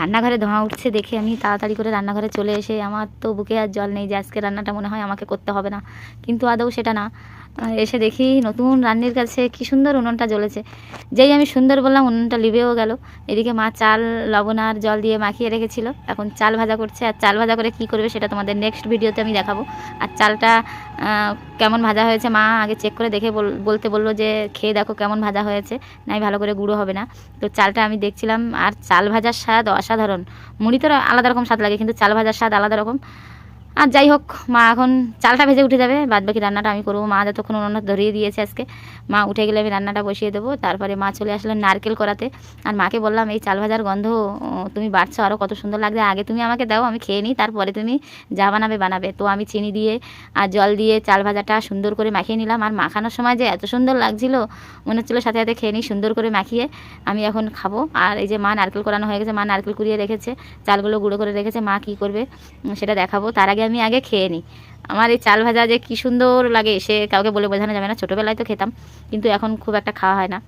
রান্নাঘরে ধোঁয়া উঠছে দেখে আমি তাড়াতাড়ি করে রান্নাঘরে চলে এসে আমার তো বুকে আর জল নেই যে আজকে রান্নাটা মনে হয় আমাকে করতে হবে না, কিন্তু আদৌ সেটা না। এসে দেখি নতুন রান্নির কাছে কী সুন্দর উনুনটা জ্বলেছে। যেই আমি সুন্দর বললাম উনুনটা লিবেও গেল। এদিকে মা চাল লবণ আর জল দিয়ে মাখিয়ে রেখেছিল, এখন চাল ভাজা করছে। আর চাল ভাজা করে কী করবে সেটা তোমাদের নেক্সট ভিডিওতে আমি দেখাবো। আর চালটা কেমন ভাজা হয়েছে মা আগে চেক করে দেখে বলতে বললো যে খেয়ে দেখো কেমন ভাজা হয়েছে, নাই ভালো করে গুঁড়ো হবে না। তো চালটা আমি দেখছিলাম, আর চাল ভাজার স্বাদ অসাধারণ। মুড়ি তো আলাদা রকম স্বাদ লাগে, কিন্তু চাল ভাজার স্বাদ আলাদা রকম। আর যাই হোক, মা এখন চালটা ভেজে উঠে যাবে, বাদ বাকি রান্নাটা আমি করবো। মা যতক্ষণ উনুনটা ধরিয়ে দিয়েছে আজকে, মা উঠে গেলে আমি রান্নাটা বসিয়ে দেবো। তারপরে মা চলে আসলেন নারকেল করাতে। আর মাকে বললাম এই চাল ভাজার গন্ধ তুমি বাড়ছো, আরও কত সুন্দর লাগছে, আগে তুমি আমাকে দাও, আমি খেয়ে নিই, তারপরে তুমি যা বানাবে বানাবে। তো আমি চিনি দিয়ে আর জল দিয়ে চাল ভাজাটা সুন্দর করে মাখিয়ে নিলাম। আর মাখানোর সময় যে এত সুন্দর লাগছিল, মনে হচ্ছিলো সাথে সাথে খেয়ে নিই। সুন্দর করে মাখিয়ে আমি এখন খাবো। আর এই যে মা নারকেল করানো হয়ে গেছে, মা নারকেল কুড়িয়ে রেখেছে, চালগুলো গুঁড়ো করে রেখেছে। মা কী করবে সেটা দেখাবো, তার আগে আমি আগে খেয়ে নিই। আমার এই চাল ভাজা যে কী সুন্দর লাগে সে কাউকে বলে বোঝানো যাবে না। ছোটোবেলায় তো খেতাম, কিন্তু এখন খুব একটা খাওয়া হয় না।